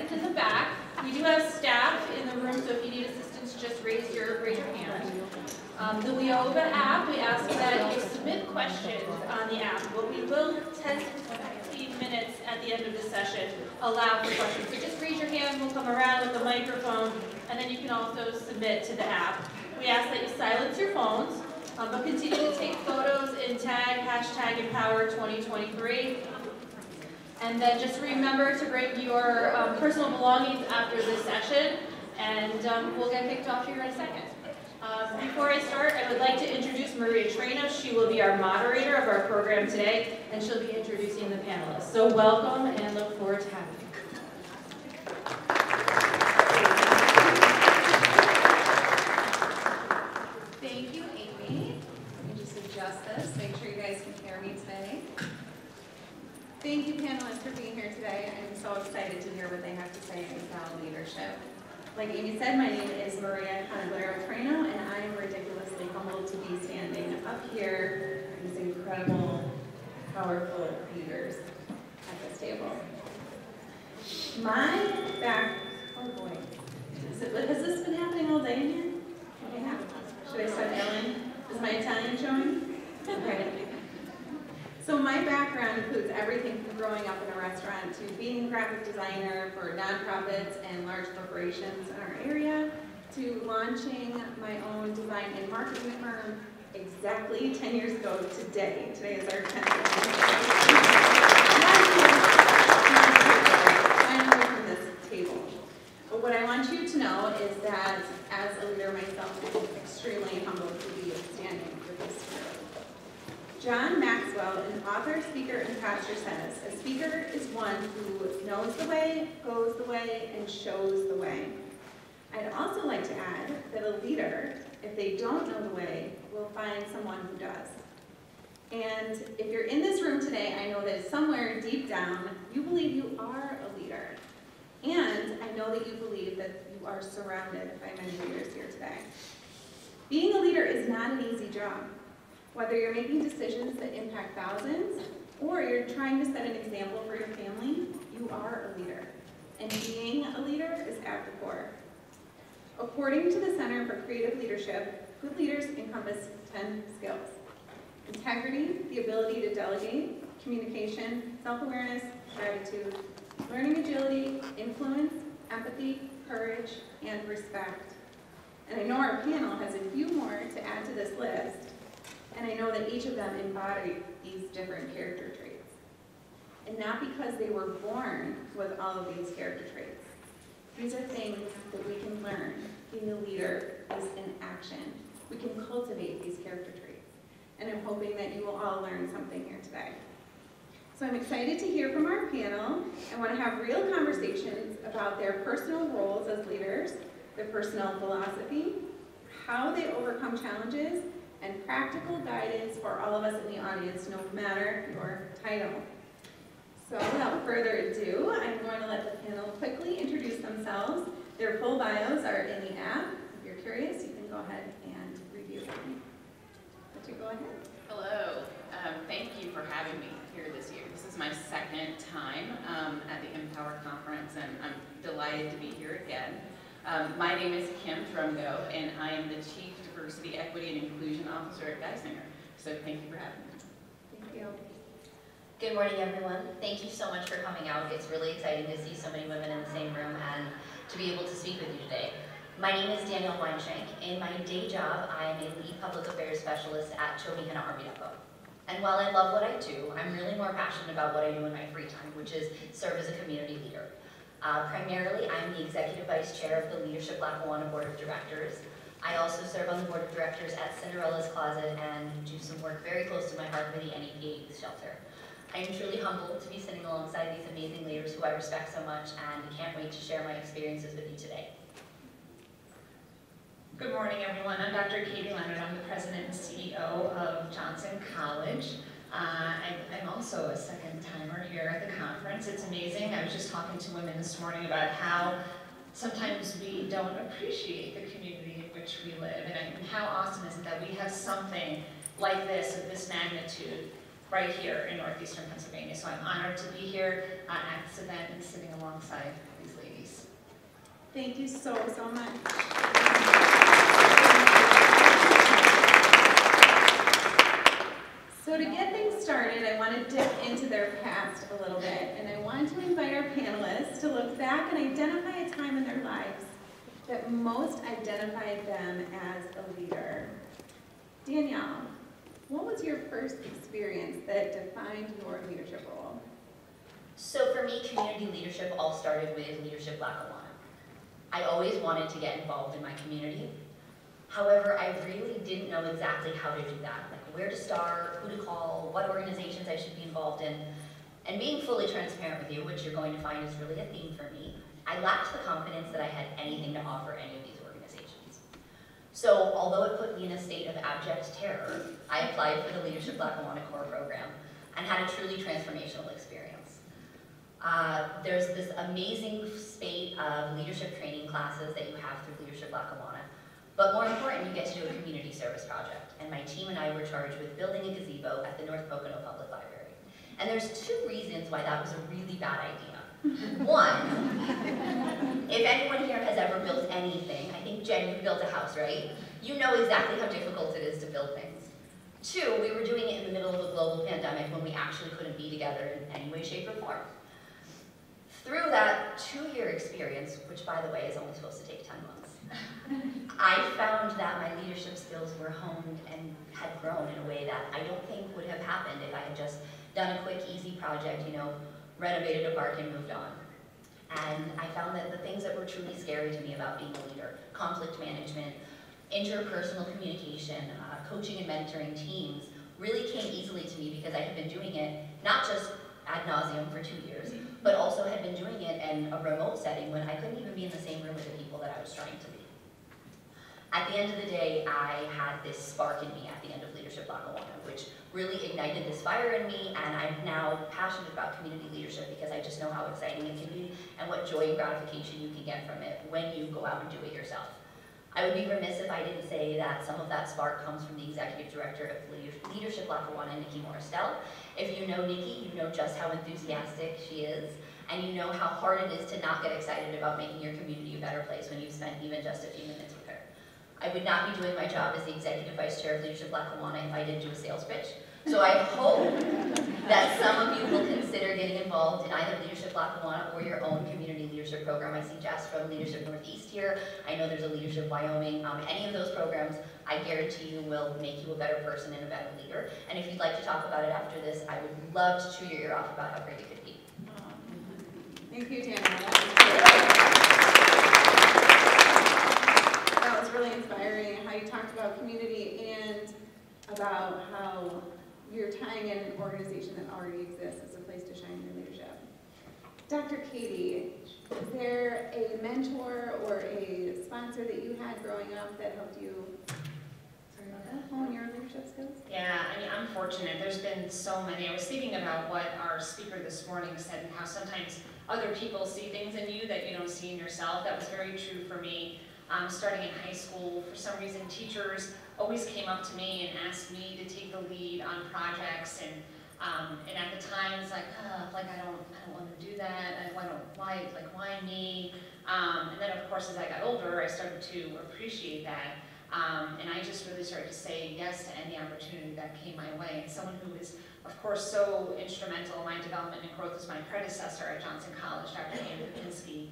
assistance in the back. We do have staff in the room, so if you need assistance, just raise your hand. The WIOBA app, we ask that you submit questions on the app, but we will 10 to 15 minutes at the end of the session allow for questions. So just raise your hand, we'll come around with the microphone, and then you can also submit to the app. We ask that you silence your phones, but continue to take photos and tag #Empower2023. And then just remember to bring your personal belongings after this session, and we'll get kicked off here in a second. Before I start, I would like to introduce Maria Trena. She will be our moderator of our program today, and she'll be introducing the panelists. So welcome, and look forward to having you. Thank you, Amy. Let me just adjust this, make sure you guys can hear me today. Thank you, panelists, for being here today. I'm so excited to hear what they have to say about leadership. Like Amy said, my name is Maria Trena, and I am ridiculously humbled to be standing up here with these incredible, powerful leaders at this table. My oh boy, has this been happening all day in here? Yeah. Should I start yelling? Is my Italian showing? Okay. So my background includes everything from growing up in a restaurant to being a graphic designer for nonprofits and large corporations in our area, to launching my own design and marketing firm exactly 10 years ago today. Today is our 10th anniversary. Finally from this table. But what I want you to know is that as a leader myself, I'm extremely humbled to be standing for this group. John Maxwell, an author, speaker, and pastor, says, "A speaker is one who knows the way, goes the way, and shows the way." I'd also like to add that a leader, if they don't know the way, will find someone who does. And if you're in this room today, I know that somewhere deep down, you believe you are a leader. And I know that you believe that you are surrounded by many leaders here today. Being a leader is not an easy job. Whether you're making decisions that impact thousands, or you're trying to set an example for your family, you are a leader. And being a leader is at the core. According to the Center for Creative Leadership, good leaders encompass 10 skills: integrity, the ability to delegate, communication, self-awareness, gratitude, learning agility, influence, empathy, courage, and respect. And I know our panel has a few more to add to this list, and I know that each of them embody these different character traits. And not because they were born with all of these character traits. These are things that we can learn. Being a leader is in action. We can cultivate these character traits. And I'm hoping that you will all learn something here today. So I'm excited to hear from our panel. I want to have real conversations about their personal roles as leaders, their personal philosophy, how they overcome challenges, and practical guidance for all of us in the audience, no matter your title. So without further ado, I'm going to let the panel quickly introduce themselves. Their full bios are in the app. If you're curious, you can go ahead and review them. Would you go ahead? Hello. Thank you for having me here this year. This is my second time at the Empower Conference, and I'm delighted to be here again. My name is Kim Trumgo, and I am the Chief Diversity, Equity, and Inclusion Officer at Geisinger. So thank you for having me. Thank you. Good morning, everyone. Thank you so much for coming out. It's really exciting to see so many women in the same room and to be able to speak with you today. My name is Danielle Weinshank. In my day job, I am a lead public affairs specialist at Chobihana Army Depot. And while I love what I do, I'm really more passionate about what I do in my free time, which is serve as a community leader. Primarily, I'm the Executive Vice Chair of the Leadership Lackawanna Board of Directors. I also serve on the Board of Directors at Cinderella's Closet and do some work very close to my heart for the NEPA Youth Shelter. I am truly humbled to be sitting alongside these amazing leaders who I respect so much, and can't wait to share my experiences with you today. Good morning, everyone. I'm Dr. Katie Leonard. I'm the President and CEO of Johnson College. I'm also a second-timer here at the conference. It's amazing. I was just talking to women this morning about how sometimes we don't appreciate the community in which we live, and how awesome is it that we have something like this, of this magnitude, right here in northeastern Pennsylvania. So I'm honored to be here at this event and sitting alongside these ladies. Thank you so much. So to get things started, I want to dip into their past a little bit, and I want to invite our panelists to look back and identify a time in their lives that most identified them as a leader. Danielle, what was your first experience that defined your leadership role? So for me, community leadership all started with Leadership Lackawanna. I always wanted to get involved in my community. However, I really didn't know exactly how to do that, like where to start, who to call, what organizations I should be involved in. And being fully transparent with you, which you're going to find is really a theme for me, I lacked the confidence that I had anything to offer any of these organizations. So although it put me in a state of abject terror, I applied for the Leadership Lackawanna Core program and had a truly transformational experience. There's this amazing spate of leadership training classes that you have through Leadership Lackawanna. But more important, you get to do a community service project. And my team and I were charged with building a gazebo at the North Pocono Public Library. And there's 2 reasons why that was a really bad idea. One, if anyone here has ever built anything, I think Jen, you built a house, right? You know exactly how difficult it is to build things. 2, we were doing it in the middle of a global pandemic when we actually couldn't be together in any way, shape, or form. Through that 2-year experience, which by the way is only supposed to take 10 months, I found that my leadership skills were honed and had grown in a way that I don't think would have happened if I had just done a quick, easy project, renovated a park and moved on. And I found that the things that were truly scary to me about being a leader, conflict management, interpersonal communication, coaching and mentoring teams, really came easily to me because I had been doing it not just ad nauseum for 2 years, but also had been doing it in a remote setting when I couldn't even be in the same room with the people that I was trying to be. At the end of the day, I had this spark in me at the end of Leadership Lackawanna, which really ignited this fire in me, and I'm now passionate about community leadership because I just know how exciting it can be and what joy and gratification you can get from it when you go out and do it yourself. I would be remiss if I didn't say that some of that spark comes from the executive director of Leadership Lackawanna, Nikki Morristel. If you know Nikki, you know just how enthusiastic she is, and you know how hard it is to not get excited about making your community a better place when you've spent even just a few minutes with her. I would not be doing my job as the Executive Vice Chair of Leadership Lackawanna if I didn't do a sales pitch. So I hope that some of you will consider getting involved in either Leadership Lackawanna or your own community leadership program. I see Jess from Leadership Northeast here. I know there's a Leadership Wyoming. Any of those programs, I guarantee you will make you a better person and a better leader. And if you'd like to talk about it after this, I would love to chew your ear off about how great it could be. Thank you, Danielle. That was really inspiring, how you talked about community and about how you're tying in an organization that already exists as a place to shine your leadership. Dr. Katie, is there a mentor or a sponsor that you had growing up that helped you hone your leadership skills? Yeah, I'm fortunate. There's been so many. I was thinking about what our speaker this morning said and how sometimes other people see things in you that you don't see in yourself. That was very true for me. Starting in high school, for some reason, teachers always came up to me and asked me to take the lead on projects, and at the time it's like I don't want to do that. Why me? And then of course as I got older, I started to appreciate that, and I just really started to say yes to any opportunity that came my way. And someone who is of course so instrumental in my development and growth is my predecessor at Johnson College, Dr. Ann Lipinski.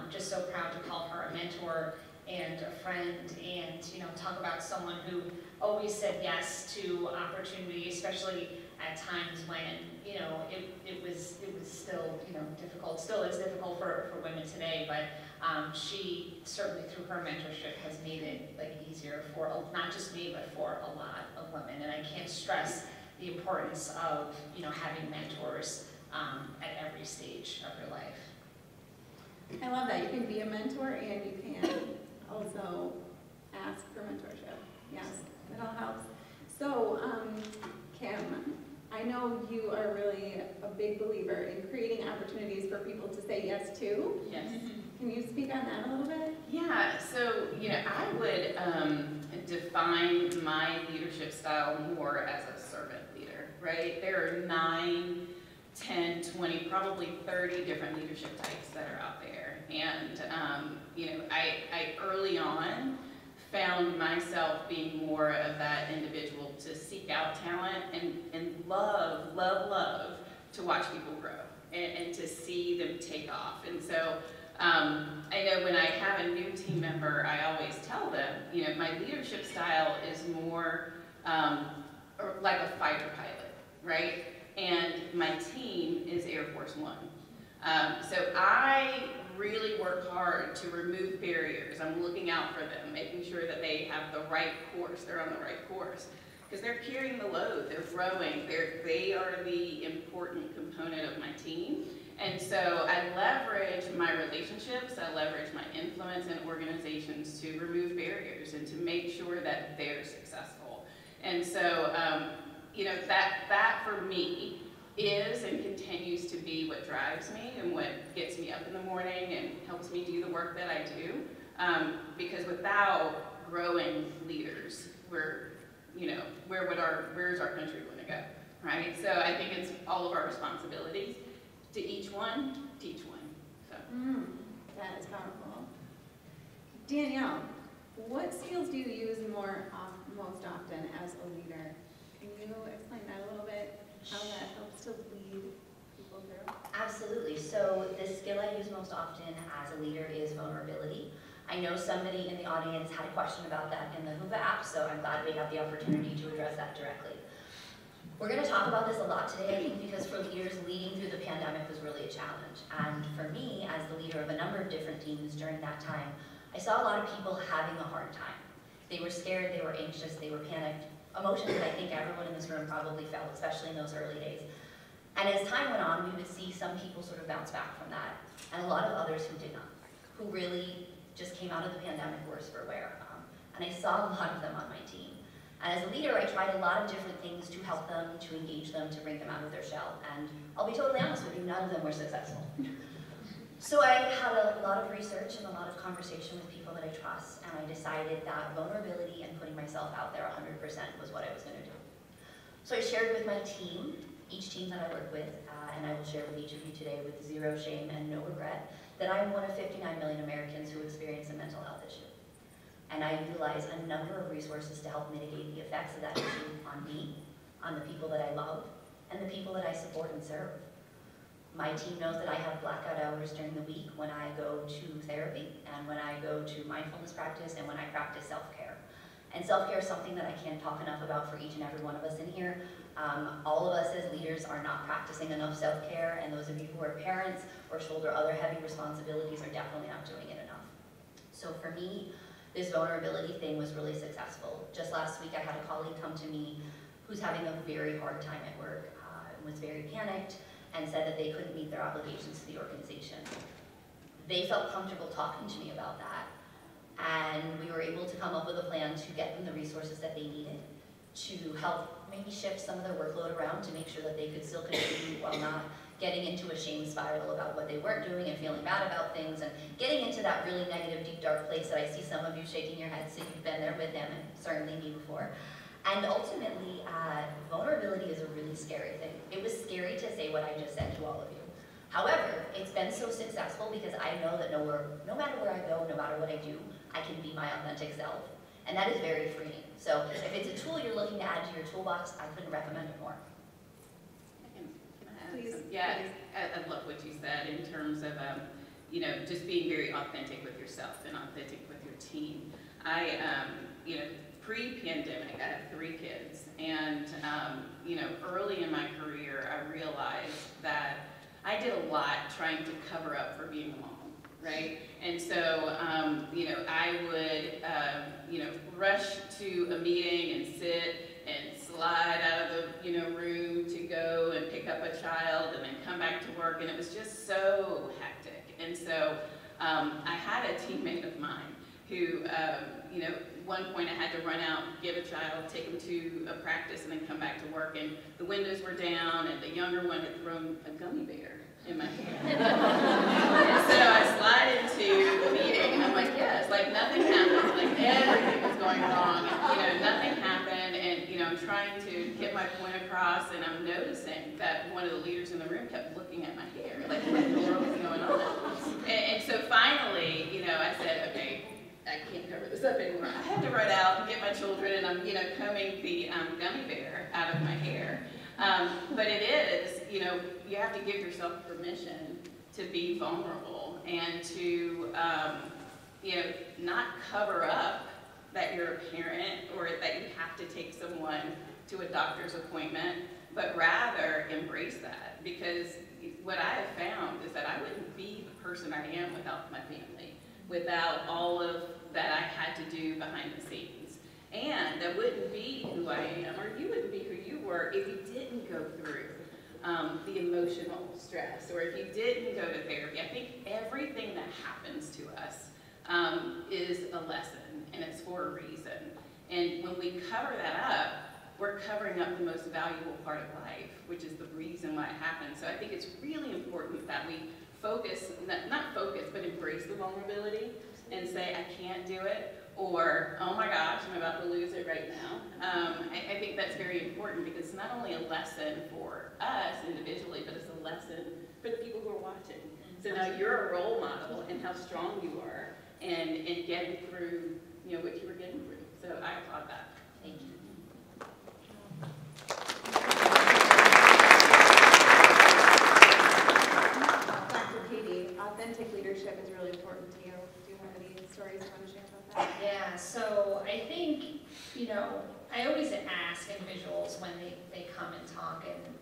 Just so proud to call her a mentor and a friend, and talk about someone who always said yes to opportunity, especially at times when it was still difficult, still is difficult for women today, but she certainly through her mentorship has made it easier for not just me but for a lot of women. And I can't stress the importance of having mentors at every stage of your life. I love that. You can be a mentor and you can also ask for mentorship. Yes, it all helps. So, Kim, I know you are really a big believer in creating opportunities for people to say yes to. Yes. Can you speak on that a little bit? Yeah, so, I would define my leadership style more as a servant leader. right? There are 9, 10, 20, probably 30 different leadership types that are out there. And, I early on found myself being more of that individual to seek out talent and love to watch people grow and to see them take off. And so I know when I have a new team member, I always tell them, my leadership style is more like a fighter pilot, right? And my team is Air Force One. So I really work hard to remove barriers. I'm looking out for them, making sure that they have the right course, they're on the right course. Because they're carrying the load, they're growing, they are the important component of my team. And so I leverage my relationships, I leverage my influence in organizations to remove barriers and to make sure that they're successful. And so, that for me is and continues to be what drives me and what gets me up in the morning and helps me do the work that I do. Because without growing leaders, where's our country going to go, right? So I think it's all of our responsibilities to each one, teach one. So. That is powerful. Danielle, what skills do you use most often as a leader? Can you explain that a little bit, how that helps to lead people through? Absolutely. So the skill I use most often as a leader is vulnerability. I know somebody in the audience had a question about that in the Hoova app, so I'm glad we have the opportunity to address that directly. We're going to talk about this a lot today, I think, because for leaders, leading through the pandemic was really a challenge. And for me, as the leader of a number of different teams during that time, I saw a lot of people having a hard time. They were scared, they were anxious, they were panicked. Emotions that I think everyone in this room probably felt, especially in those early days. And as time went on, we would see some people sort of bounce back from that, and a lot of others who did not, who really just came out of the pandemic worse for wear. And I saw a lot of them on my team. And as a leader, I tried a lot of different things to help them, to engage them, to bring them out of their shell. And I'll be totally honest with you, none of them were successful. So I had a lot of research and a lot of conversation with people that I trust, and I decided that vulnerability and putting myself out there 100% was what I was going to do. So I shared with my team, each team that I work with, and I will share with each of you today with zero shame and no regret, that I am one of 59 million Americans who experience a mental health issue. And I utilize a number of resources to help mitigate the effects of that issue on me, on the people that I love, and the people that I support and serve. My team knows that I have blackout hours during the week when I go to therapy, and when I go to mindfulness practice, and when I practice self-care. And self-care is something that I can't talk enough about for each and every one of us in here. All of us as leaders are not practicing enough self-care, and those of you who are parents or shoulder other heavy responsibilities are definitely not doing it enough. So for me, this vulnerability thing was really successful. Just last week I had a colleague come to me who's having a very hard time at work, was very panicked, and said that they couldn't meet their obligations to the organization. They felt comfortable talking to me about that, and we were able to come up with a plan to get them the resources that they needed to help maybe shift some of their workload around to make sure that they could still contribute while not getting into a shame spiral about what they weren't doing and feeling bad about things, and getting into that really negative, deep, dark place that I see some of you shaking your heads, so you've been there with them, and certainly me before. And ultimately, vulnerability is a really scary thing. It was scary to say what I just said to all of you. However, it's been so successful because I know that no matter where I go, no matter what I do, I can be my authentic self. And that is very freeing. So if it's a tool you're looking to add to your toolbox, I couldn't recommend it more. Please. Yeah, I love what you said in terms of, just being very authentic with yourself and authentic with your team. I, pre-pandemic, I have 3 kids, and, early in my career, I realized that I did a lot trying to cover up for being a mom, right? And so, I would, rush to a meeting and sit and slide out of the, room to go and pick up a child and then come back to work, and it was just so hectic. And so, I had a teammate of mine who, one point I had to run out, get a child, take him to a practice, and then come back to work, and the windows were down, and the younger one had thrown a gummy bear in my hand. And so I slide into the meeting, and I'm like, yes, like nothing happened, like everything was going wrong, and, nothing happened, and, I'm trying to get my point across, house, and I'm noticing that one of the leaders in the room kept looking at my hair, like, what in the world is going on? And so finally, you know, I said, okay, I can't cover this up anymore. I have to run out and get my children, and I'm, you know, combing the gummy bear out of my hair. But it is, you know, you have to give yourself permission to be vulnerable and to, you know, not cover up that you're a parent or that you have to take someone to a doctor's appointment, but rather embrace that. Because what I have found is that I wouldn't be the person I am without my family, without all of that I had to do behind the scenes. And that wouldn't be who I am, or you wouldn't be who you were if you didn't go through the emotional stress, or if you didn't go to therapy. I think everything that happens to us is a lesson, and it's for a reason. And when we cover that up, we're covering up the most valuable part of life, which is the reason why it happens. So I think it's really important that we focus, not focus, but embrace the vulnerability and say, I can't do it, or, oh my gosh, I'm about to lose it right now. I think that's very important because it's not only a lesson for us individually, but it's a lesson for the people who are watching. So now you're a role model in how strong you are and getting through, you know, what you were getting through. So I applaud that. Thank you. Dr. Katie, authentic leadership is really important to you. Do you have any stories you want to share about that? Yeah, so I think, you know, I always ask individuals when they come and talk and,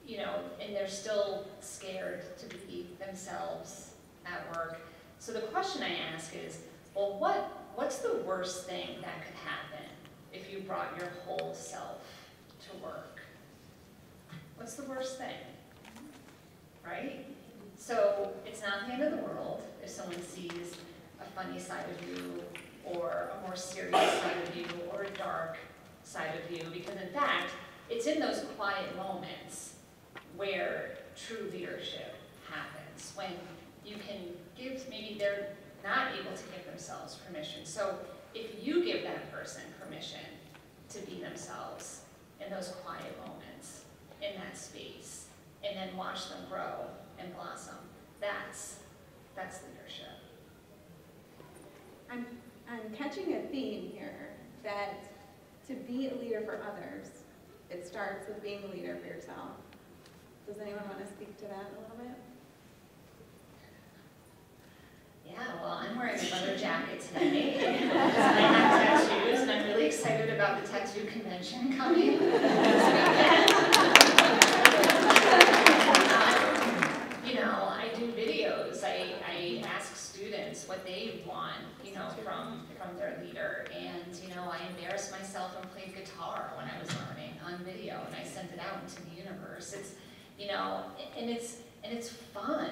you know, and they're still scared to be themselves at work. So the question I ask is, well, what's the worst thing that could happen if you brought your whole self to work? What's the worst thing? Right? So it's not the end of the world if someone sees a funny side of you or a more serious side of you or a dark side of you, because in fact, it's in those quiet moments where true leadership happens, when you can give, maybe they're not able to give themselves permission. So if you give that person permission to be themselves in those quiet moments, in that space, and then watch them grow and blossom, that's leadership. I'm catching a theme here that to be a leader for others, it starts with being a leader for yourself. Does anyone want to speak to that a little bit? Yeah, well, I'm wearing a leather jacket today, and I have tattoos, and I'm really excited about the tattoo convention coming this weekend. You know, I do videos. I ask students what they want, you know, from their leader, and you know, I embarrassed myself and played guitar when I was learning on video, and I sent it out into the universe. It's, you know, and it's fun.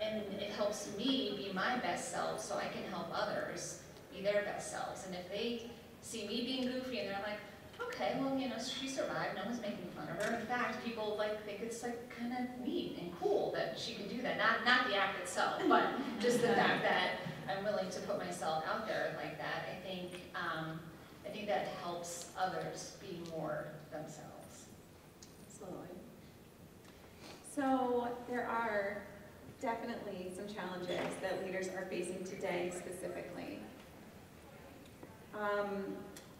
And it helps me be my best self so I can help others be their best selves. And if they see me being goofy and they're like, okay, well, you know, she survived, no one's making fun of her. In fact, people think it's like kind of neat and cool that she can do that. Not the act itself, but just the fact that I'm willing to put myself out there like that. I think that helps others be more themselves. Absolutely. So there are definitely some challenges that leaders are facing today specifically.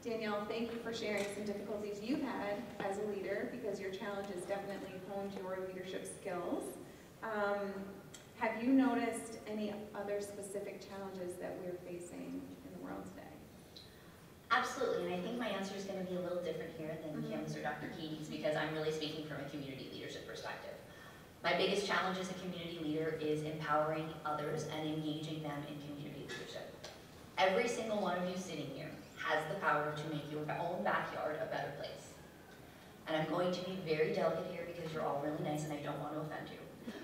Danielle, thank you for sharing some difficulties you've had as a leader, because your challenges definitely honed your leadership skills. Have you noticed any other specific challenges that we're facing in the world today? Absolutely, and I think my answer is going to be a little different here than Kim's or Dr. Katie's, because I'm really speaking from a community leadership perspective. My biggest challenge as a community leader is empowering others and engaging them in community leadership. Every single one of you sitting here has the power to make your own backyard a better place. And I'm going to be very delicate here because you're all really nice and I don't want to offend you.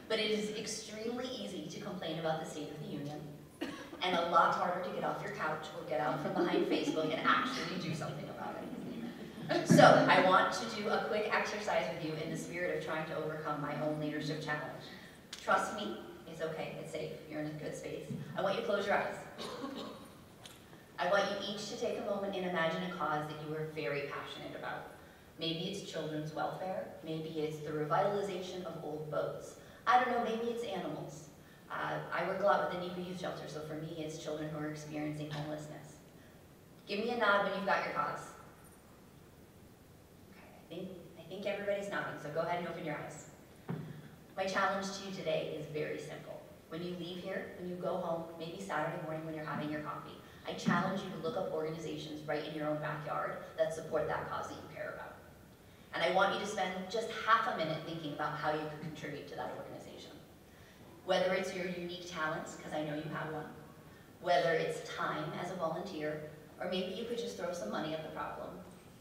But it is extremely easy to complain about the State of the Union, and a lot harder to get off your couch or get out from behind Facebook and actually do something about it. So I want to do a quick exercise with you in the spirit of trying to overcome my own leadership challenge. Trust me, it's okay, it's safe, you're in a good space. I want you to close your eyes. I want you each to take a moment and imagine a cause that you are very passionate about. Maybe it's children's welfare, maybe it's the revitalization of old boats. I don't know, maybe it's animals. I work a lot with the NEPA youth shelter, so for me it's children who are experiencing homelessness. Give me a nod when you've got your cause. Okay, I think everybody's nodding, so go ahead and open your eyes. My challenge to you today is very simple. When you leave here, when you go home, maybe Saturday morning when you're having your coffee, I challenge you to look up organizations right in your own backyard that support that cause that you care about. And I want you to spend just half a minute thinking about how you can contribute to that organization. Whether it's your unique talents, because I know you have one, whether it's time as a volunteer, or maybe you could just throw some money at the problem.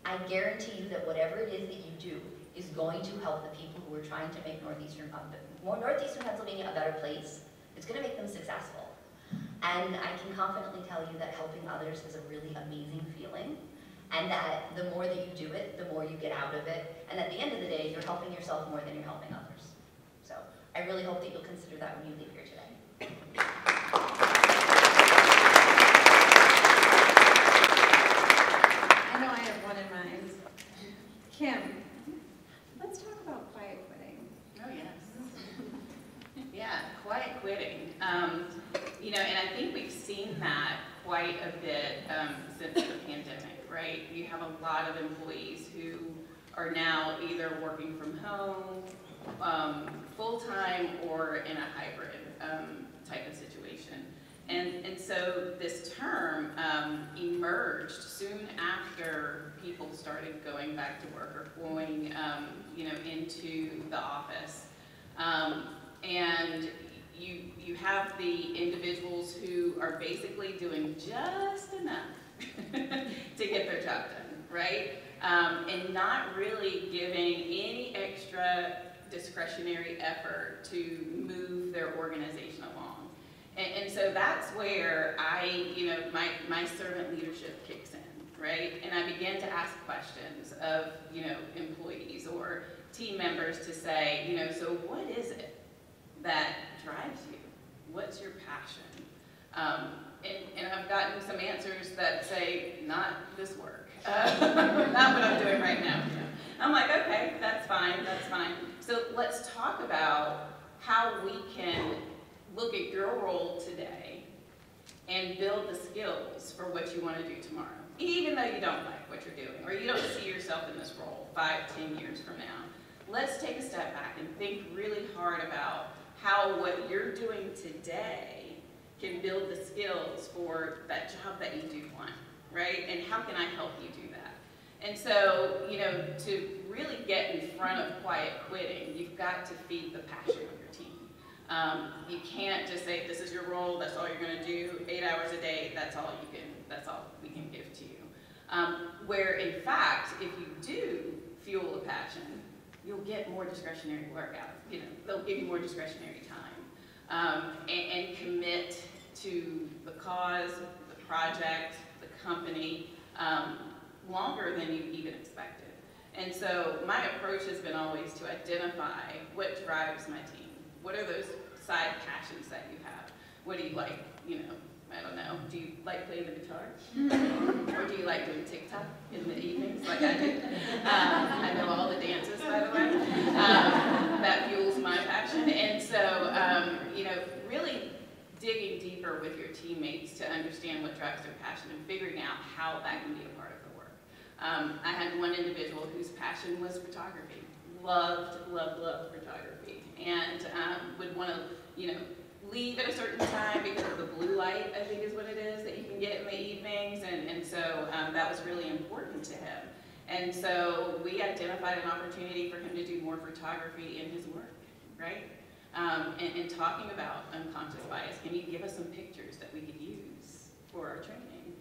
I guarantee you that whatever it is that you do is going to help the people who are trying to make Northeastern Pennsylvania a better place. It's going to make them successful. And I can confidently tell you that helping others is a really amazing feeling, and that the more that you do it, the more you get out of it, and at the end of the day, you're helping yourself more than you're helping others. So I really hope that you'll consider that when you leave here today. I know I have one in mind. Kim, let's talk about quiet quitting. Oh, yes. Yeah, quiet quitting. You know, and I think we've seen that quite a bit since the pandemic, right? You have a lot of employees who are now either working from home, full-time, or in a hybrid type of situation. And so this term emerged soon after people started going back to work or going, you know, into the office. And you have the individuals who are basically doing just enough to get their job done, right? And not really giving any extra discretionary effort to move their organization along. And so that's where my servant leadership kicks in, right? And I begin to ask questions of, employees or team members to say, so what is it that drives you? What's your passion? And I've gotten some answers that say, not this work. Not what I'm doing right now. I'm like, okay, that's fine, that's fine. So let's talk about how we can look at your role today and build the skills for what you want to do tomorrow. Even though you don't like what you're doing, or you don't see yourself in this role 5, 10 years from now. Let's take a step back and think really hard about how what you're doing today can build the skills for that job that you do want, right? And how can I help you do that? And so, to really get in front of quiet quitting, you've got to feed the passion of your team. You can't just say, this is your role, that's all you're gonna do, 8 hours a day, that's all we can give to you. Where in fact, if you do fuel a passion, you'll get more discretionary work out. They'll give you more discretionary time. And commit to the cause, the project, the company, longer than you even expected. And so my approach has been always to identify what drives my team. What are those side passions that you have? What do you like? I don't know. Do you like playing the guitar? Or do you like doing TikTok in the evenings like I do? I know all the dances, by the way. That fuels my passion. And so, really digging deeper with your teammates to understand what drives their passion and figuring out how that can be a part of the work. I had one individual whose passion was photography. Loved photography. And would want to, leave at a certain time because of the blue light, I think is what it is, that you can get in the evenings. And so that was really important to him. And so we identified an opportunity for him to do more photography in his work, right? And talking about unconscious bias. Can you give us some pictures that we could use for our training?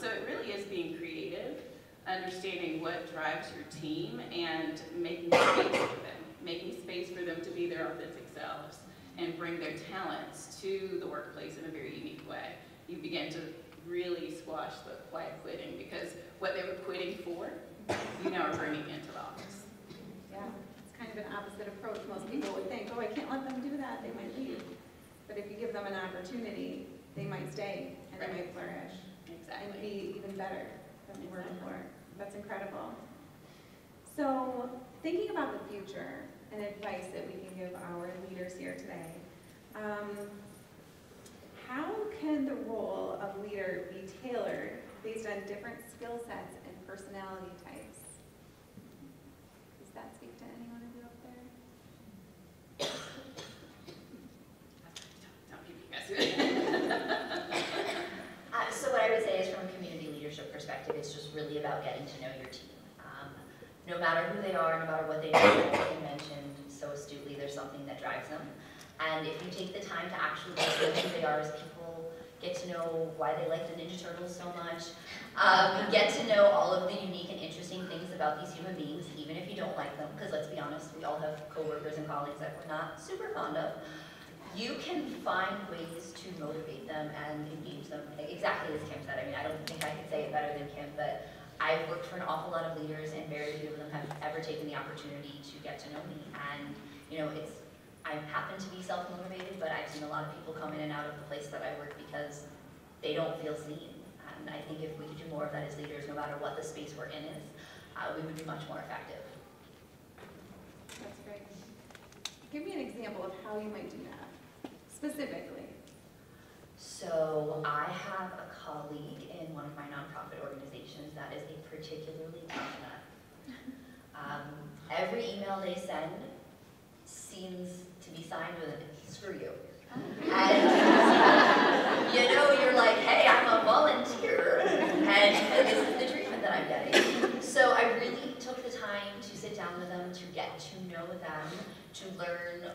So it really is being creative, understanding what drives your team, and making space for them to be their authentic selves and bring their talents to the workplace in a very unique way. You begin to really squash the quiet quitting, because what they were quitting for, you now are bringing into the office. Yeah, it's kind of an opposite approach. Most people would think, oh, I can't let them do that, they might leave. But if you give them an opportunity, they might stay, and they might flourish. Exactly. And be even better than they were before. That's incredible. So, thinking about the future and advice that we can give our leaders here today, how can the role of leader be tailored based on different skill sets and personality types? Does that speak to anyone of you up there? Don't keep you guys. So what I would say is from a community leadership perspective, it's just really about getting to know your team. No matter who they are, no matter what they do, as you mentioned so astutely, there's something that drives them. And if you take the time to actually get to know who they are as people, get to know why they like the Ninja Turtles so much, get to know all of the unique and interesting things about these human beings, even if you don't like them, because let's be honest, we all have coworkers and colleagues that we're not super fond of. You can find ways to motivate them and engage them, exactly as Kim said. I mean, I don't think I could say it better than Kim, but I've worked for an awful lot of leaders, and very few of them have ever taken the opportunity to get to know me. And you know, I happen to be self-motivated, but I've seen a lot of people come in and out of the place that I work because they don't feel seen. And I think if we could do more of that as leaders, no matter what the space we're in is, we would be much more effective. That's great. Give me an example of how you might do that, specifically. So I have a colleague in one of my nonprofit organizations that is a particularly tough nut. Every email they send seems to be signed with a "screw you." And you know, you're like, hey, I'm a volunteer, and this is the treatment that I'm getting. So I really took the time to sit down with them, to get to know them, to learn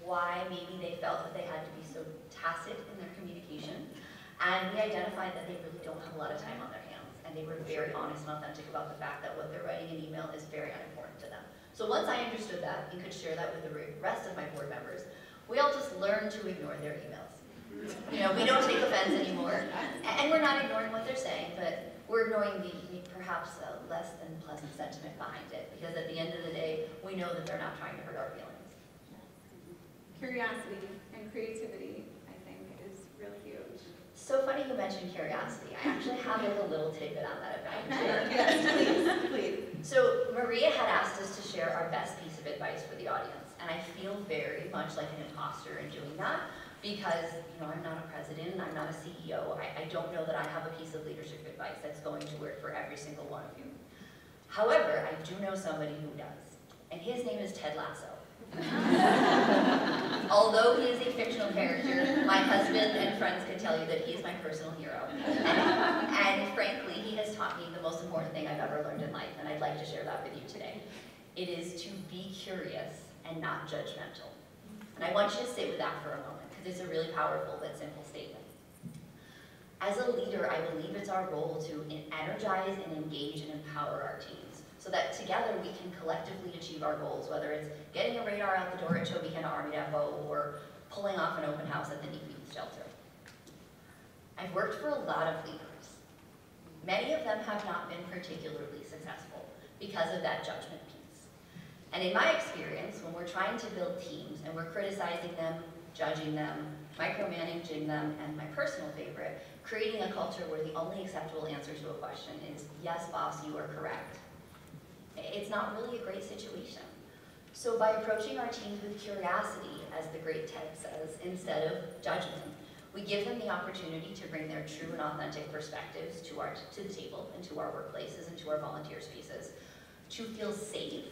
why maybe they felt that they had to be so tacit in their communication. And we identified that they really don't have a lot of time on their hands. And they were very honest and authentic about the fact that what they're writing in email is very unimportant to them. So once I understood that and could share that with the rest of my board members, we all just learned to ignore their emails. You know, we don't take offense anymore. And we're not ignoring what they're saying, but we're ignoring the perhaps less than pleasant sentiment behind it. Because at the end of the day, we know that they're not trying to hurt our feelings. Curiosity and creativity, I think, is really huge. So funny you mentioned curiosity. I actually have a little tidbit on that if I can share. Yes, please. So Maria had asked us to share our best piece of advice for the audience, and I feel very much like an imposter in doing that because, you know, I'm not a president, I'm not a CEO. I don't know that I have a piece of leadership advice that's going to work for every single one of you. However, I do know somebody who does, and his name is Ted Lasso. Although he is a fictional character, my husband and friends can tell you that he is my personal hero. And frankly, he has taught me the most important thing I've ever learned in life, and I'd like to share that with you today. It is to be curious and not judgmental. And I want you to sit with that for a moment, because it's a really powerful but simple statement. As a leader, I believe it's our role to energize and engage and empower our teams, so that together we can collectively achieve our goals, whether it's getting a radar out the door at Chobihana Army Depot or pulling off an open house at the NEPA Youth Shelter. I've worked for a lot of leaders. Many of them have not been particularly successful because of that judgment piece. And in my experience, when we're trying to build teams and we're criticizing them, judging them, micromanaging them, and my personal favorite, creating a culture where the only acceptable answer to a question is, yes, boss, you are correct. It's not really a great situation. So by approaching our teams with curiosity, as the great Ted says, instead of judgment, we give them the opportunity to bring their true and authentic perspectives to the table and to our workplaces and to our volunteer spaces, to feel safe,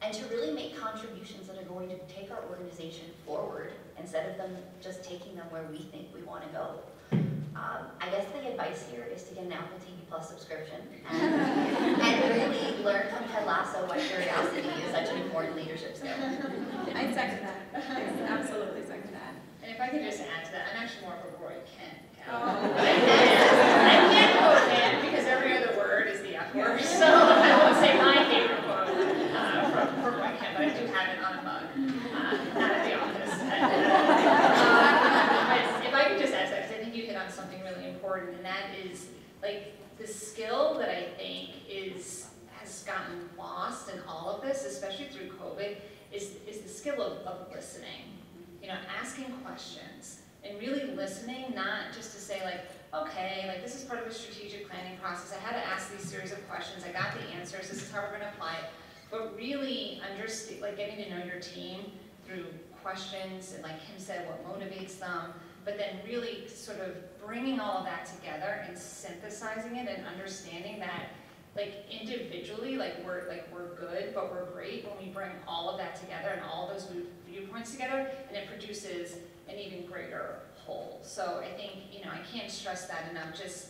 and to really make contributions that are going to take our organization forward instead of them just taking them where we think we want to go. I guess the advice here is to get an Apple TV Plus subscription and really learn from Ted Lasso why curiosity is such an important leadership skill. I second that. I absolutely second that. And if I could just add to that, I'm actually more of a Roy Kent gal. Oh. I can't quote him because every other word is the F word, so I won't say my favorite quote from Roy Kent, but I do have it on a mug, not at the office. But if I could just add to that, because I think you hit on something really important, and that is like the skill that I think has gotten lost in all of this, especially through COVID, is the skill of listening. You know, asking questions and really listening, not just to say like, okay, like this is part of a strategic planning process. I had to ask these series of questions. I got the answers. This is how we're going to apply it. but really understand, like getting to know your team through questions and like Kim said, what motivates them, but then really sort of bringing all of that together and synthesizing it and understanding that like individually, we're good, but we're great when we bring all of that together and all those viewpoints together, and it produces an even greater whole. So I think, you know, I can't stress that enough, just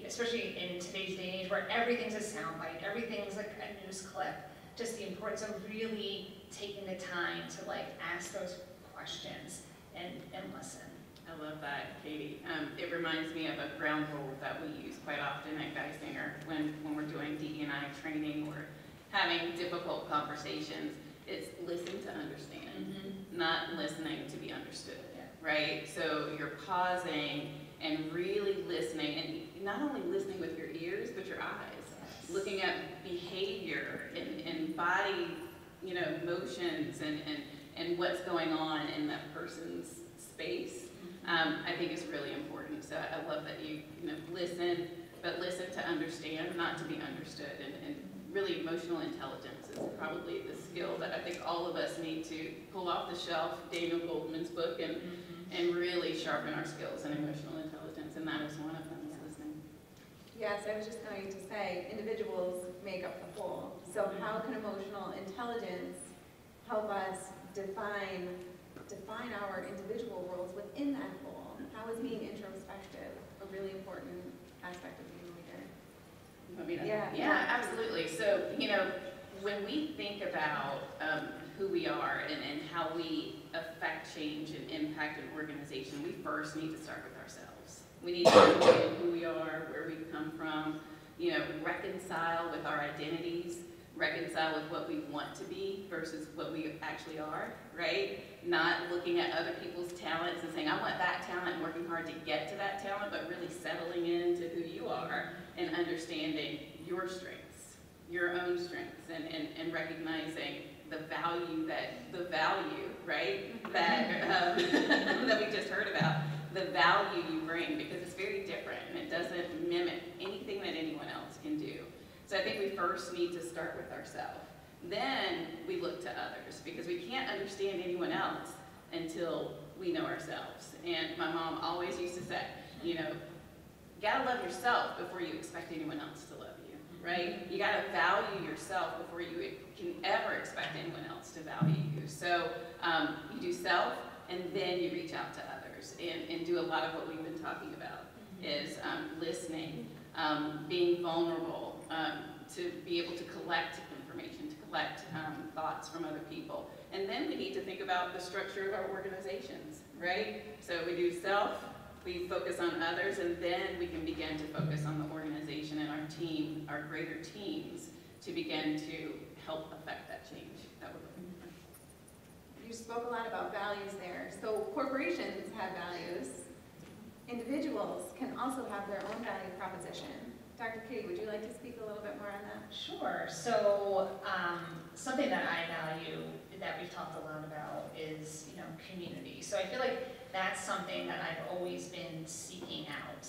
especially in today's day and age where everything's a soundbite, everything's like a news clip, just the importance of really taking the time to like ask those questions and listen. I love that, Katie. It reminds me of a ground rule that we use quite often at Geisinger when we're doing DE&I training or having difficult conversations. It's listen to understand, not listening to be understood, right? So you're pausing and really listening, and not only listening with your ears, but your eyes, looking at behavior and body, you know, motions and what's going on in that person's space. I think is really important. So I love that you listen, but listen to understand, not to be understood. And really emotional intelligence is probably the skill that I think all of us need to pull off the shelf, Daniel Goldman's book, and really sharpen our skills in emotional intelligence. And that is one of them, is listening. Yes, I was just going to say, individuals make up the whole. So how can emotional intelligence help us define our individual roles within that whole? How is being introspective a really important aspect of being a leader? You want me to? Yeah, absolutely. So, you know, when we think about who we are and how we affect change and impact an organization, we first need to start with ourselves. We need to understand who we are, where we come from, you know, reconcile with our identities, reconcile with what we want to be versus what we actually are, right? Not looking at other people's talents and saying, I want that talent and working hard to get to that talent, but really settling into who you are and understanding your strengths, your own strengths, and recognizing the value, right? That, that we just heard about, the value you bring, because it's very different and it doesn't mimic anything that anyone else can do. So I think we first need to start with ourselves. Then we look to others, because we can't understand anyone else until we know ourselves. And my mom always used to say, you know, you gotta love yourself before you expect anyone else to love you, right? You gotta value yourself before you can ever expect anyone else to value you. So you do self, and then you reach out to others and do a lot of what we've been talking about, is listening, being vulnerable, to be able to collect information, to collect thoughts from other people. And then we need to think about the structure of our organizations, right? So we do self, we focus on others, and then we can begin to focus on the organization and our team, our greater teams, to begin to help affect that change that we're looking for. You spoke a lot about values there. So corporations have values. Individuals can also have their own value proposition. Dr. Katie, would you like to speak a little bit more on that? Sure. So something that I value that we've talked a lot about is, you know, community. So I feel like that's something that I've always been seeking out.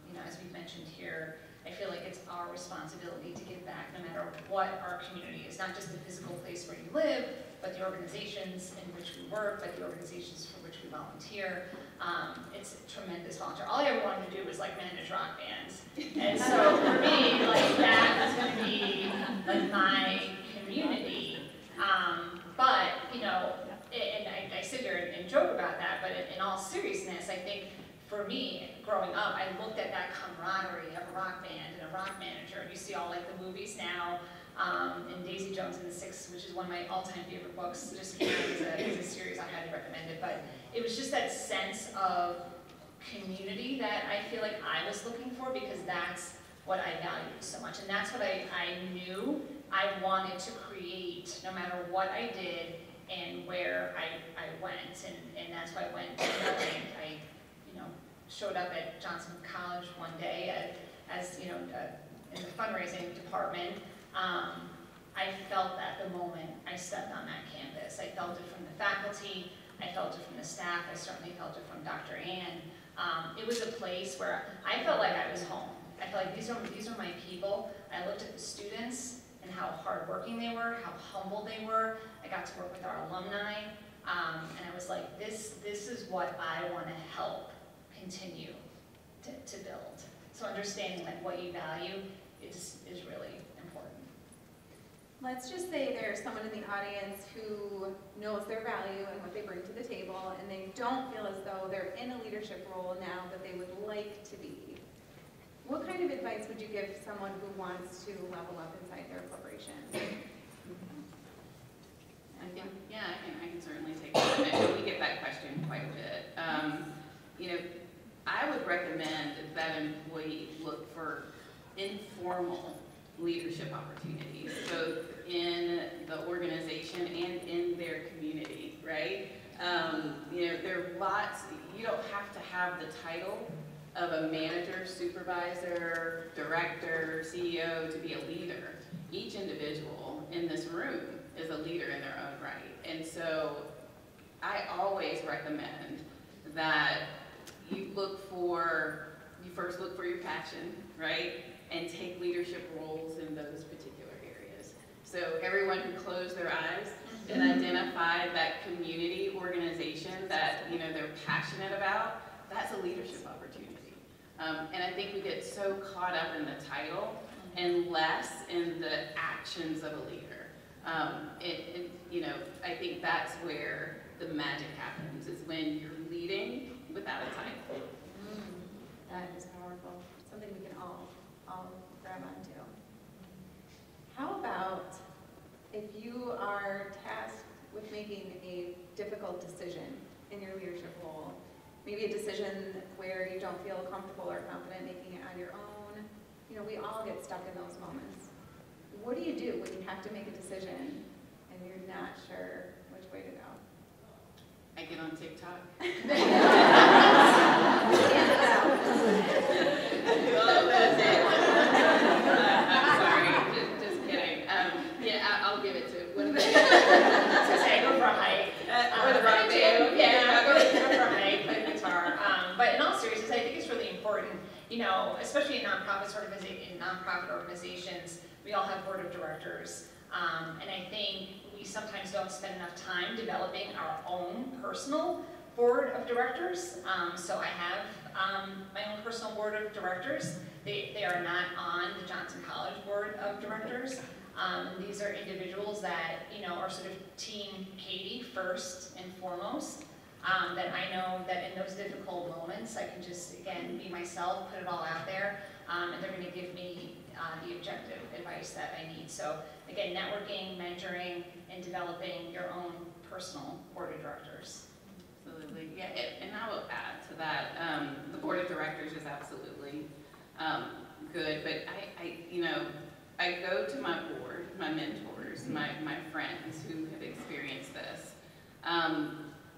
You know, as we've mentioned here, I feel like it's our responsibility to give back no matter what our community is, not just the physical place where you live, but the organizations in which we work, but the organizations for which we volunteer. It's a tremendous volunteer. All I ever wanted to do was like manage rock bands. And so for me, like that was going to be like my community. But, you know, and I sit here and joke about that, but in all seriousness, I think for me, growing up, I looked at that camaraderie of a rock band and a rock manager. And you see all like the movies now, and Daisy Jones and the Six, which is one of my all-time favorite books, just came out as a series. I highly recommend it. But it was just that sense of community that I feel like I was looking for, because that's what I valued so much. And that's what I knew I wanted to create no matter what I did and where I went. And that's why I went I showed up at Johnson College one day as you know, in the fundraising department. I felt at the moment I stepped on that campus. I felt it from the faculty, I felt it from the staff, I certainly felt it from Dr. Ann. It was a place where I felt like I was home. I felt like these are my people. I looked at the students, and and how hardworking they were, how humble they were. I got to work with our alumni, and I was like, this is what I want to help continue to build. So understanding like what you value is really important. Let's just say there's someone in the audience who knows their value and what they bring to the table, and they don't feel as though they're in a leadership role now that they would like to be. What kind of advice would you give someone who wants to level up inside their corporation? I can certainly take that. We get that question quite a bit. You know, I would recommend that employee look for informal leadership opportunities, both in the organization and in their community, right? You know, there are lots, you don't have to have the title of a manager, supervisor, director, CEO to be a leader. Each individual in this room is a leader in their own right. And so I always recommend that you first look for your passion, right? And take leadership roles in those particular areas. So everyone who closed their eyes and identified that community organization that, you know, they're passionate about, that's a leadership opportunity. And I think we get so caught up in the title and less in the actions of a leader. You know, I think that's where the magic happens, is when you're leading without a title. That is powerful. Something we can all grab onto. How about if you are tasked with making a difficult decision in your leadership role, maybe a decision where you don't feel comfortable or confident making it on your own? You know, we all get stuck in those moments. What do you do when you have to make a decision and you're not sure which way to go? I get on TikTok. Well, that's it. I'm sorry, just kidding. Yeah, I'll give it to what is it? I go for a hike. Or the rock band. Yeah, I go for a hike, play the guitar. But in all seriousness, I think it's really important, you know, especially in nonprofit organizations, we all have board of directors. And I think we sometimes don't spend enough time developing our own personal board of directors. So I have my own personal board of directors. They are not on the Johnson College board of directors. These are individuals that, you know, are sort of Team Katie first and foremost. That I know that in those difficult moments, I can just, again, be myself, put it all out there, and they're going to give me the objective advice that I need. So again, networking, mentoring, and developing your own personal board of directors. Absolutely, yeah, and I will add to that, the board of directors is absolutely good, but I go to my board, my mentors, my friends who have experienced this.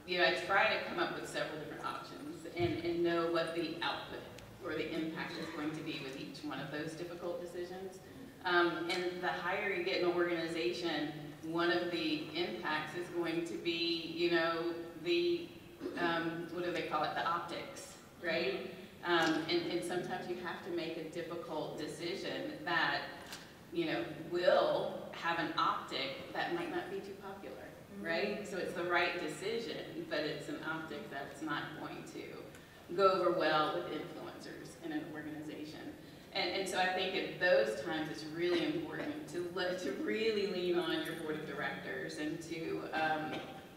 You know, I try to come up with several different options and know what the output or the impact is going to be with each one of those difficult decisions. And the higher you get in an organization, one of the impacts is going to be, you know, the, what do they call it, the optics, right? And sometimes you have to make a difficult decision that, you know, will have an optic that might not be too popular, right? So it's the right decision, but it's an optic that's not going to go over well with influencers in an organization. And so I think at those times it's really important to really lean on your board of directors and to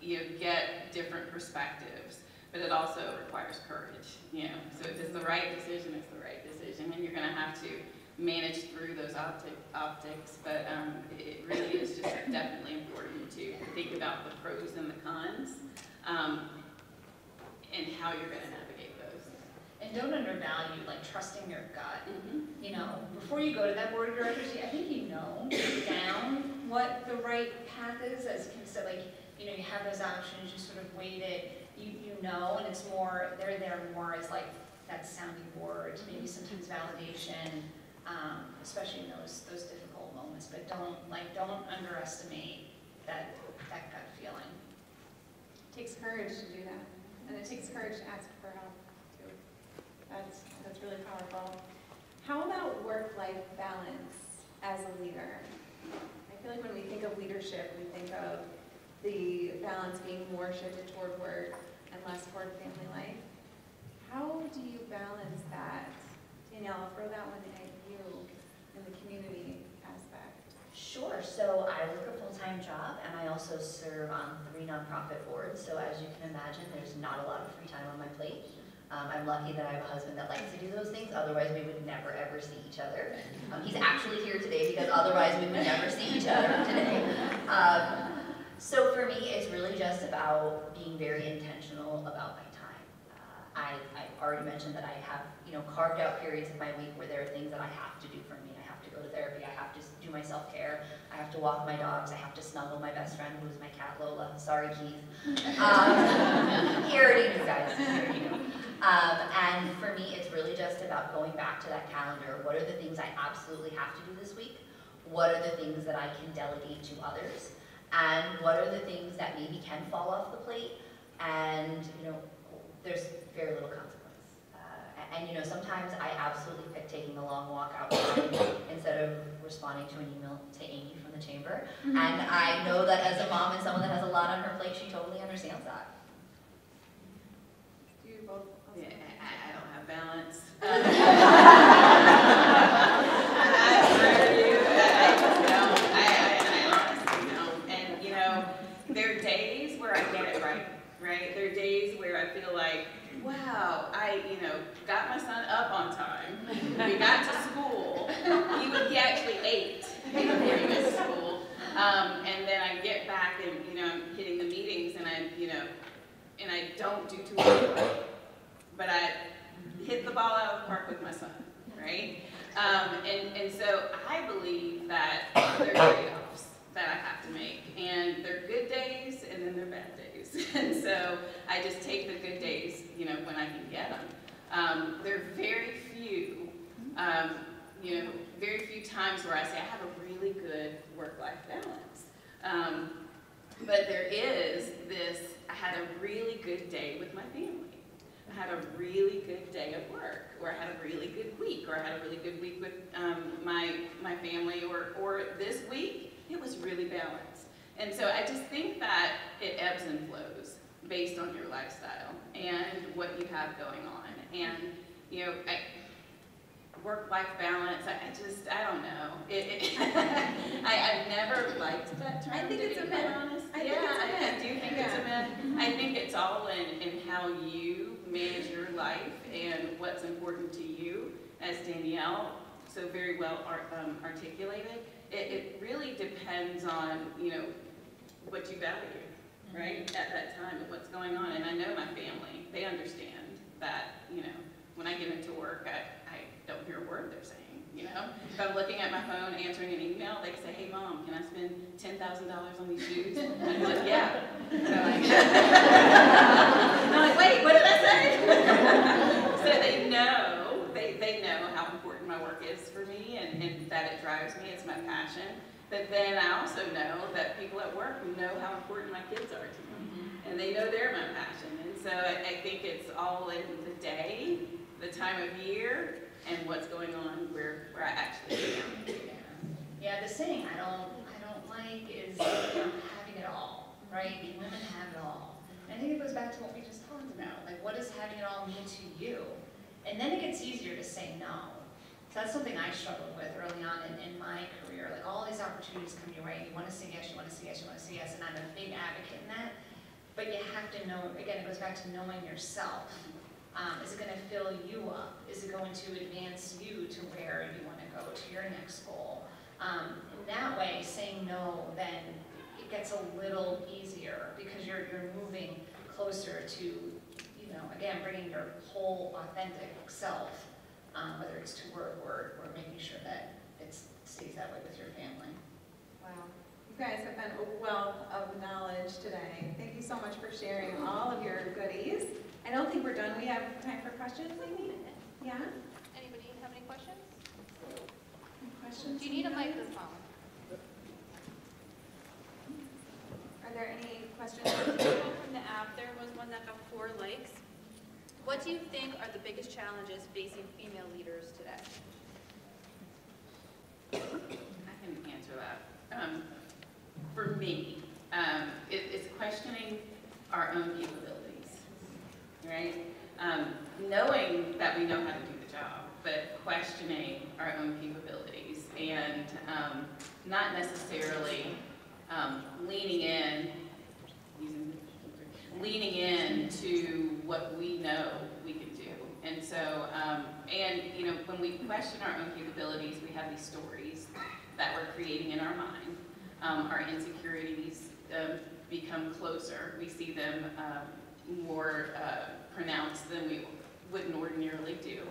you know, get different perspectives. But it also requires courage, you know. So if it's the right decision, it's the right decision, and you're going to have to manage through those optics. But it really is just definitely important to think about the pros and the cons, and how you're going to navigate those. And don't undervalue, like, trusting your gut. You know, before you go to that board of directors, I think you know down what the right path is. As Kim said, like, you know, you have those options, you sort of weight it, you know, and it's more, they're there more as like that sounding board, maybe sometimes validation, especially in those difficult moments. But don't underestimate that gut feeling. It takes courage to do that, and it takes courage to ask for help too. That's really powerful. How about work-life balance as a leader? I feel like when we think of leadership, we think of the balance being more shifted toward work and less toward family life. How do you balance that? Danielle, I'll throw that one at you in the community aspect. Sure. So I work a full-time job, and I also serve on 3 nonprofit boards. So as you can imagine, there's not a lot of free time on my plate. I'm lucky that I have a husband that likes to do those things. Otherwise, we would never ever see each other. He's actually here today because otherwise we would never see each other today. So for me, it's really just about being very intentional about my time. I've already mentioned that I have, carved out periods of my week where there are things that I have to do for me. I have to go to therapy. I have to do my self-care. I have to walk my dogs. I have to snuggle my best friend, who is my cat Lola. Sorry, Keith. He already knew, guys. He already knew. And for me, it's really just about going back to that calendar. What are the things I absolutely have to do this week? What are the things that I can delegate to others? And what are the things that maybe can fall off the plate? And, there's very little consequence. And sometimes I absolutely pick taking a long walk outside instead of responding to an email to Amy from the chamber. And I know that as a mom and someone that has a lot on her plate, she totally understands that. Do you both? Yeah, I don't have balance. I honestly don't. And there are days where I get it right? There are days where I feel like, wow, I got my son up on time. We got to school. He actually ate before he went to school. And then I get back and I'm hitting the meetings and I don't do too well. But I hit the ball out of the park with my son, right? And so I believe that there are trade-offs that I have to make. And they're good days and then they're bad days. And so I just take the good days, when I can get them. There are very few times where I say I have a really good work-life balance. But there is this, I had a really good day with my family. I had a really good day at work, or I had a really good week, or I had a really good week with my family, or this week, it was really balanced. And so I just think that it ebbs and flows based on your lifestyle and what you have going on. And, work-life balance, I don't know. I've never liked that term. I think it's a myth. I do think it's a myth. I think it's all in how you manage your life and what's important to you, as Danielle so very well articulated. It really depends on, what you value, right, at that time and what's going on. And I know my family, they understand that, when I get into work, I don't hear a word they're saying, If I'm looking at my phone, answering an email, they say, hey, Mom, can I spend $10,000 on these shoes? I'm like, yeah. I'm like, wait, what did I say? So they know how important my work is for me and that it drives me, it's my passion. But then I also know that people at work know how important my kids are to me. And they know they're my passion. And so I think it's all in the day, the time of year, and what's going on where I actually am. Yeah, the saying I don't like is having it all, right? Can women have it all? And I think it goes back to what we just talked about. Like, what does having it all mean to you? And then it gets easier to say no. So that's something I struggled with early on in my career. Like, all these opportunities come your way. You want to say yes, you want to say yes, you want to say yes, and I'm a big advocate in that. But you have to know, again, it goes back to knowing yourself. Is it going to fill you up? Is it going to advance you to where you want to go, to your next goal? In that way, saying no, then it gets a little easier because you're moving closer to, again, bringing your whole authentic self, whether it's to work or making sure that it stays that way with your family. Wow. You guys have been a wealth of knowledge today. Thank you so much for sharing all of your goodies. I don't think we're done. We have time for questions, maybe? Yeah? Anybody have any questions? Any questions? Do you need a microphone? Are there any questions? From the app, there was one that got 4 likes. What do you think are the biggest challenges facing female leaders today? I can answer that. for me, it's questioning our own capabilities, right? Knowing that we know how to do the job, but questioning our own capabilities and not necessarily leaning in to what we know we can do. And so, when we question our own capabilities, we have these stories that we're creating in our mind. Our insecurities become closer. We see them more pronounced than we wouldn't ordinarily do.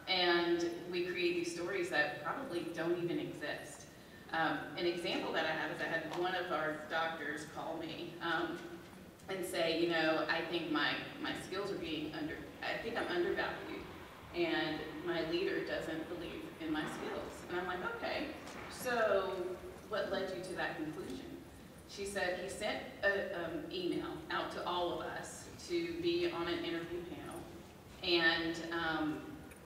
And we create these stories that probably don't even exist. An example that I have is I had one of our doctors call me and say, I think my skills are I think I'm undervalued, and my leader doesn't believe in my skills. And I'm like, okay, so what led you to that conclusion? She said he sent an email out to all of us to be on an interview panel and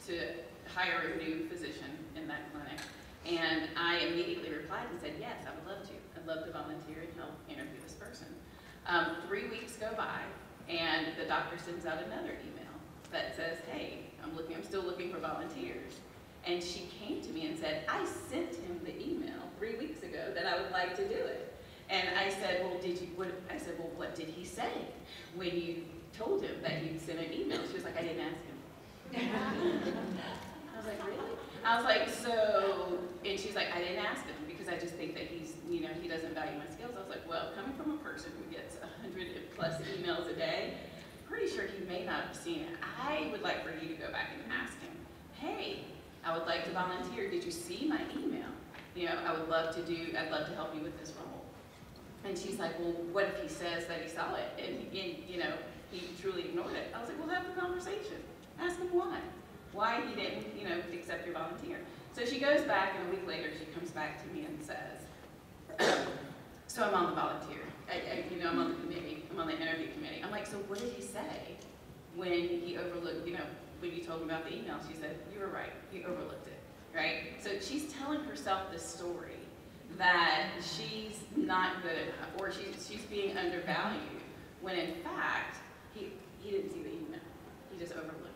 to hire a new physician in that clinic. And I immediately replied and said, yes, I would love to. I'd love to volunteer and help interview this person. 3 weeks go by, and the doctor sends out another email that says, hey, I'm still looking for volunteers. And she came to me and said, I sent him the email 3 weeks ago that I would like to do it. And I said, well, what did he say when you told him that you'd sent an email? She was like, I didn't ask him. I was like, really? I was like, so, and she's like, I didn't ask him because I just think that he doesn't value my skills. I was like, well, coming from a person who gets 100+ emails a day, pretty sure he may not have seen it. I would like for you to go back and ask him, hey, I would like to volunteer. Did you see my email? I'd love to help you with this role. And she's like, well, what if he says that he saw it and he truly ignored it? I was like, well, have the conversation. Ask him why. Why he didn't, accept your volunteer. So she goes back, and a week later she comes back to me and says, so I'm on the volunteer. I'm on the committee. I'm on the interview committee. I'm like, so what did he say when he overlooked, when you told him about the email? She said, you were right. He overlooked it, right? So she's telling herself this story that she's not good enough, or she's being undervalued, when in fact, he didn't see the email. He just overlooked it.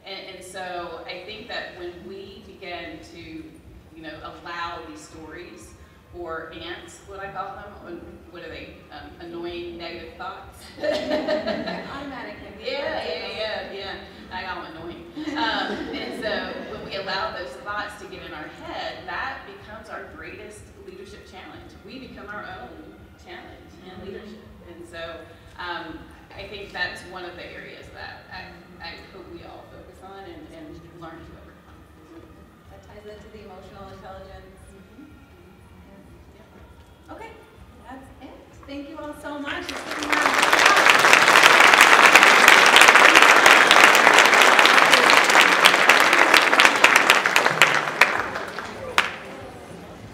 And so I think that when we begin to, allow these stories, or ants, what I call them, what are they, annoying negative thoughts? Automatic. Yeah. I call them annoying. And so when we allow those thoughts to get in our head, that becomes our greatest leadership challenge. We become our own challenge in leadership. And so I think that's one of the areas that I hope we all focus on and learn to overcome. That ties into the emotional intelligence. Okay, that's it. Thank you all so much.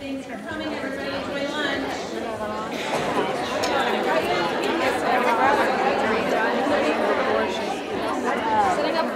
Thanks for coming, everybody. Enjoy lunch. Setting up